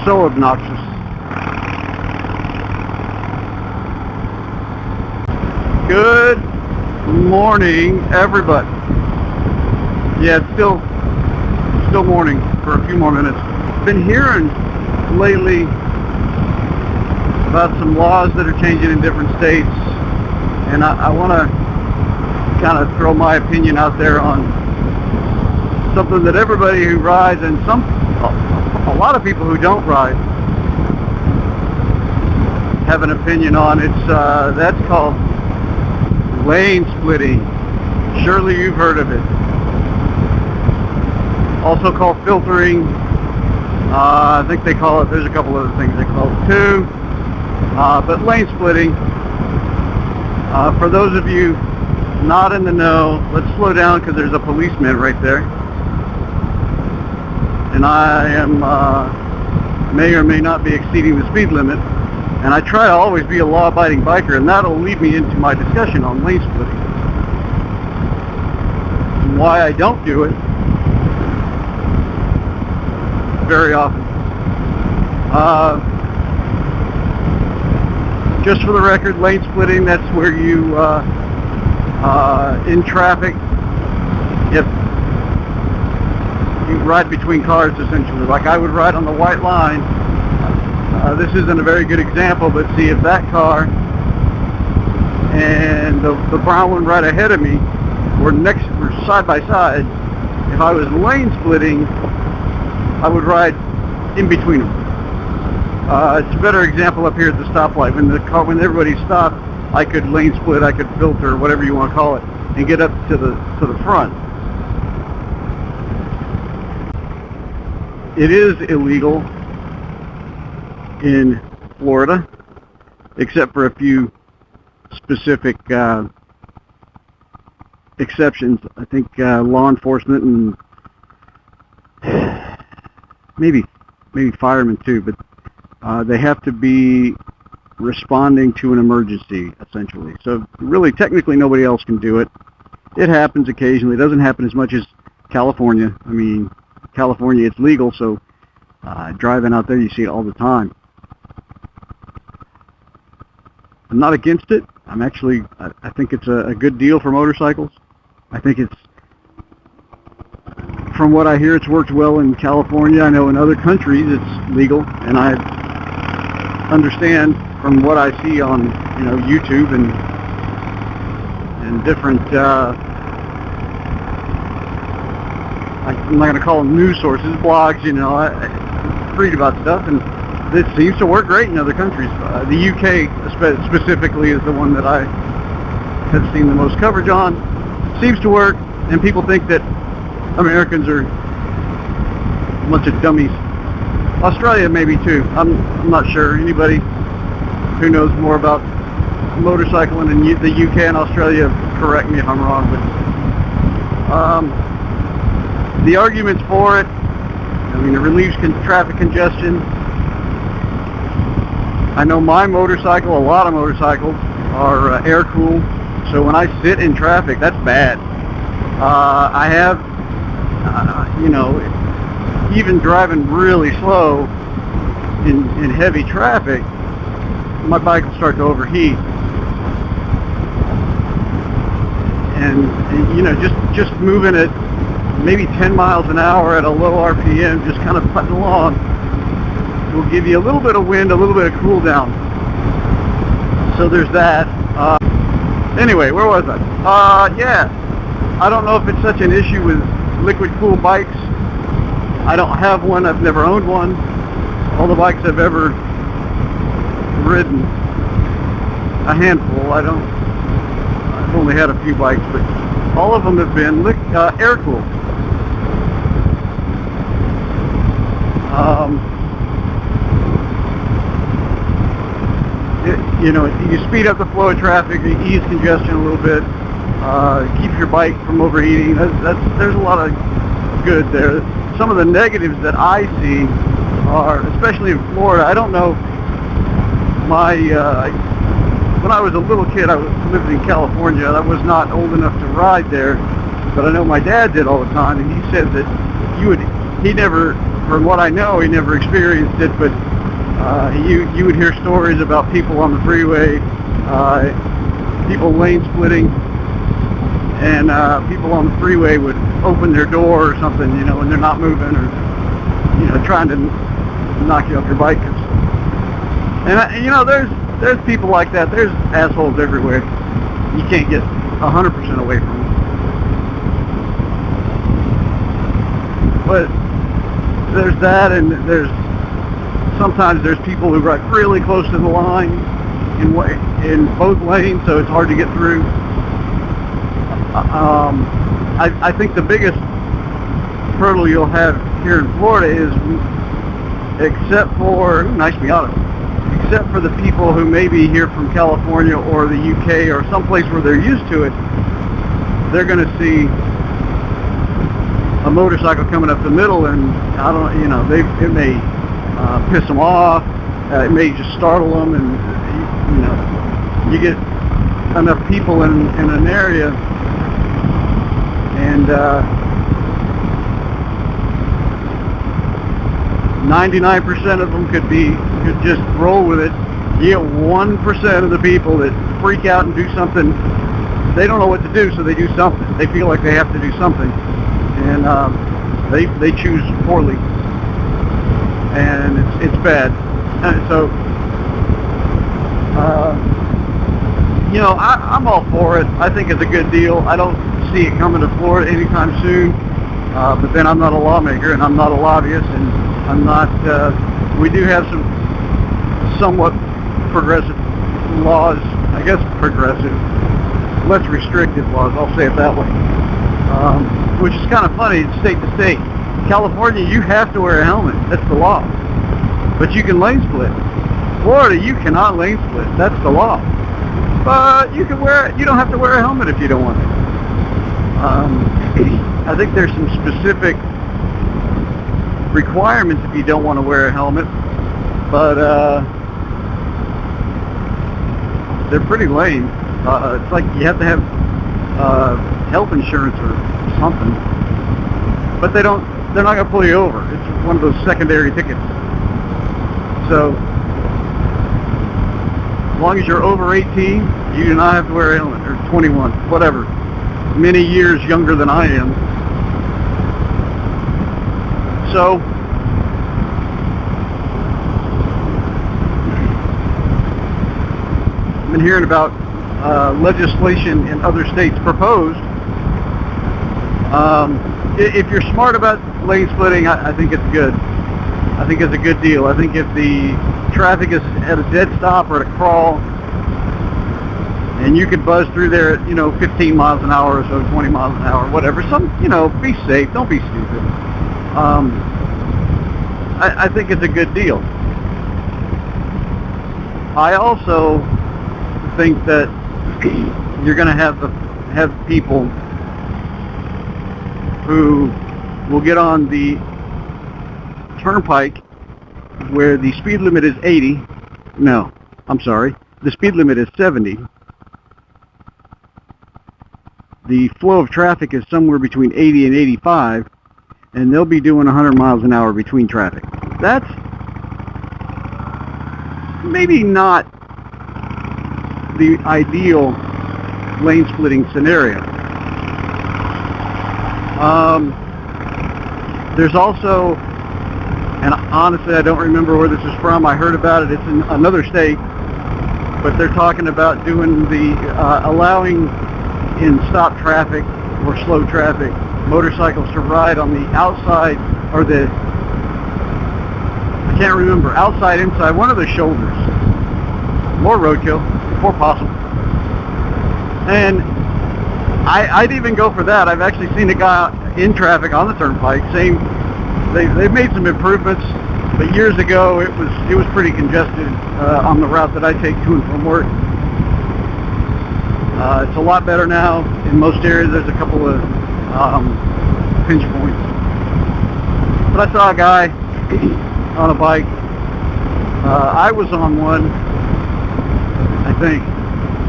so obnoxious. Good morning, everybody. Yeah, it's still morning for a few more minutes. Been hearing lately about some laws that are changing in different states, and I want to kind of throw my opinion out there on something that everybody who rides and a lot of people who don't ride have an opinion on. It's that's called lane splitting. Surely you've heard of it. Also called filtering. I think they call it, there's a couple other things they call it too. But lane splitting, for those of you not in the know, let's slow down because there's a policeman right there. And I am, may or may not be exceeding the speed limit. And I try to always be a law-abiding biker, and that'll lead me into my discussion on lane splitting. And why I don't do it very often. Just for the record, lane splitting, that's where you, in traffic, if you ride between cars, essentially. Like I would ride on the white line. This isn't a very good example, but see, if that car and the brown one right ahead of me were side by side, if I was lane splitting, I would ride in between them. It's a better example up here at the stoplight. When everybody stopped, I could lane split, I could filter, whatever you want to call it, and get up to the front. It is illegal in Florida, except for a few specific exceptions. I think law enforcement and maybe firemen too, but they have to be responding to an emergency, essentially. So really, technically, nobody else can do it. It happens occasionally. It doesn't happen as much as California. I mean, California, it's legal, so driving out there, you see it all the time. I'm not against it. I think it's a good deal for motorcycles. I think it's, from what I hear, it's worked well in California. I know in other countries it's legal, and I understand from what I see on, YouTube and different, I'm not going to call them news sources, blogs, I read about stuff, and this seems to work great in other countries. The UK specifically is the one that I have seen the most coverage on. Seems to work, and people think that Americans are a bunch of dummies. Australia maybe too. I'm not sure. Anybody who knows more about motorcycling in the UK and Australia, correct me if I'm wrong, but the arguments for it, it relieves traffic congestion. I know my motorcycle, a lot of motorcycles are air-cooled, so when I sit in traffic, that's bad. I have, even driving really slow in heavy traffic, my bike will start to overheat. And just moving at maybe 10 miles an hour at a low RPM, just kind of putting along, will give you a little bit of wind, a little bit of cool down. So there's that. Anyway, where was I? Yeah, I don't know if it's such an issue with liquid cool bikes. I don't have one. I've never owned one. All the bikes I've ever ridden, a handful. I've only had a few bikes, but all of them have been air-cooled. You speed up the flow of traffic, you ease congestion a little bit, keep your bike from overheating. There's a lot of good there. Some of the negatives that I see are, especially in Florida, I don't know, when I was a little kid, I lived in California. I was not old enough to ride there, but I know my dad did all the time, and he said that he never from what I know, he never experienced it, but you would hear stories about people on the freeway, people lane splitting, and people on the freeway would open their door or something, you know, when they're not moving, or, you know, trying to knock you off your bike. And you know, there's people like that. There's assholes everywhere. You can't get 100% away from them. But there's that, and sometimes there's people who ride really close to the line in both lanes, so it's hard to get through. I think the biggest hurdle you'll have here in Florida is, except for the people who may be here from California or the UK or someplace where they're used to it, they're going to see a motorcycle coming up the middle, and I don't, you know, it may piss them off, it may just startle them, and you know, you get enough people in an area, and 99% of them could just roll with it. You get 1% of the people that freak out and do something. They don't know what to do, so they do something. They feel like they have to do something, and they choose poorly, and it's bad. So you know, I'm all for it. I think it's a good deal. I don't see it coming to Florida anytime soon, but then I'm not a lawmaker, and I'm not a lobbyist, and I'm not, we do have some somewhat progressive laws, I guess progressive, less restrictive laws, I'll say it that way, which is kind of funny, it's state to state. California, you have to wear a helmet, that's the law, but you can lane split. Florida, you cannot lane split, that's the law, but you can wear it, you don't have to wear a helmet if you don't want to. I think there's some specific requirements if you don't want to wear a helmet, but they're pretty lame. It's like you have to have health insurance or something, but they're not going to pull you over. It's one of those secondary tickets. So as long as you're over 18, you do not have to wear a helmet, or 21, whatever. Many years younger than I am. So I've been hearing about legislation in other states proposed. If you're smart about lane splitting, I think it's good. I think it's a good deal. I think if the traffic is at a dead stop or at a crawl, and you could buzz through there at, you know, 15 miles an hour or so, 20 miles an hour, whatever. You know, be safe. Don't be stupid. I think it's a good deal. I also think that you're going to have people who will get on the turnpike where the speed limit is 80. No, I'm sorry. The speed limit is 70. The flow of traffic is somewhere between 80 and 85, and they'll be doing 100 miles an hour between traffic. That's maybe not the ideal lane splitting scenario. There's also, and honestly I don't remember where this is from, I heard about it, it's in another state, but they're talking about doing the, allowing in stop traffic or slow traffic motorcycles to ride on the outside, or the, I can't remember, outside, inside, one of the shoulders. More roadkill, more possible. And I'd even go for that. I've actually seen a guy in traffic on the turnpike saying they've made some improvements, but years ago it was pretty congested on the route that I take to and from work. It's a lot better now. In most areas there's a couple of pinch points. But I saw a guy on a bike. I was on one, I think.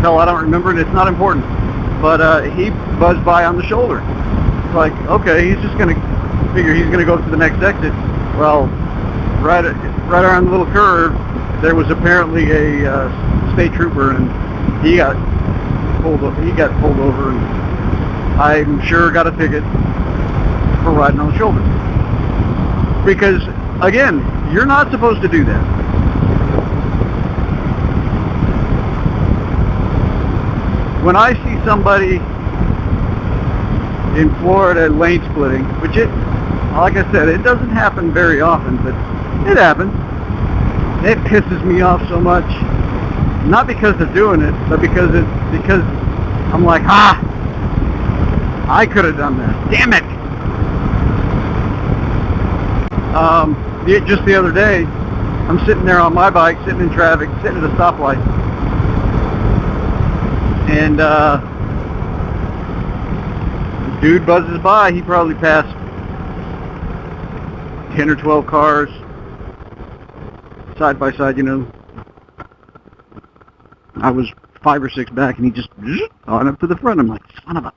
Hell, I don't remember it. It's not important. But he buzzed by on the shoulder. It's like, okay, he's just going to figure he's going to go to the next exit. Well, right around the little curve, there was apparently a state trooper, and he got pulled over, and I'm sure got a ticket for riding on the shoulder. Because again, you're not supposed to do that. When I see somebody in Florida lane splitting, which like I said, it doesn't happen very often, but it happens. It pisses me off so much. Not because they're doing it, but because I'm like, I could have done that. Damn it! Just the other day, I'm sitting there on my bike, sitting in traffic, sitting at a stoplight, and dude buzzes by. He probably passed 10 or 12 cars side by side, you know. I was 5 or 6 back, and he just on up to the front. I'm like, son of a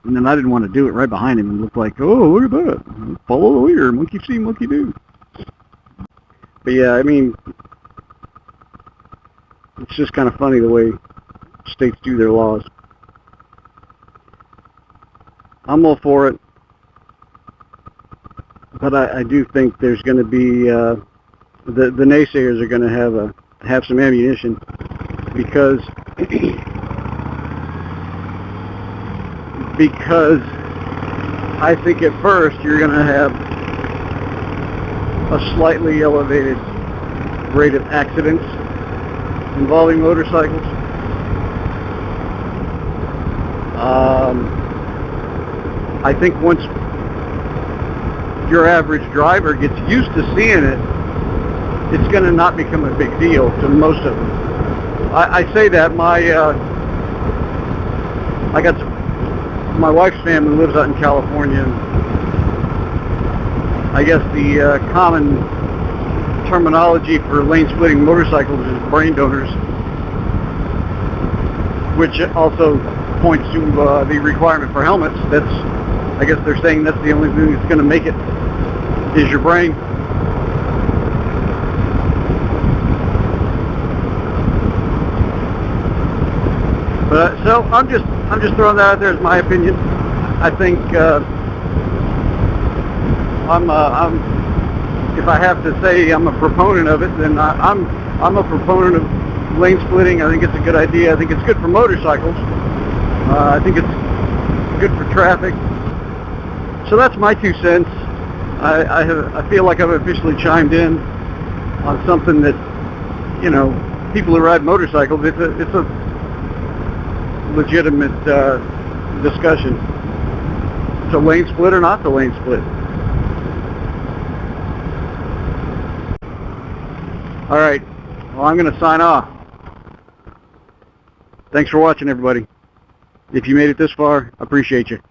And then I didn't want to do it right behind him and look like, oh, look at that, follow the leader, monkey see, monkey do. But yeah, I mean, it's just kind of funny the way states do their laws. I'm all for it, but I do think there's going to be the naysayers are going to have some ammunition, because I think at first you're going to have a slightly elevated rate of accidents involving motorcycles. I think once your average driver gets used to seeing it, it's going to not become a big deal to most of them. I say that my wife's family lives out in California, and I guess the common terminology for lane splitting motorcycles is brain donors, which also points to the requirement for helmets. I guess they're saying that's the only thing that's going to make it is your brain. But so I'm just throwing that out there as my opinion. I think if I have to say I'm a proponent of it, then I'm a proponent of lane splitting. I think it's a good idea. I think it's good for motorcycles. I think it's good for traffic. So that's my 2 cents. I feel like I've officially chimed in on something that, you know, people who ride motorcycles, it's a legitimate discussion. To lane split or not to lane split. All right. Well, I'm going to sign off. Thanks for watching, everybody. If you made it this far, I appreciate you.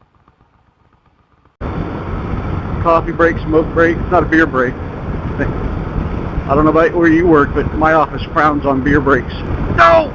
Coffee break, smoke break. It's not a beer break. I don't know about where you work, but my office frowns on beer breaks. No!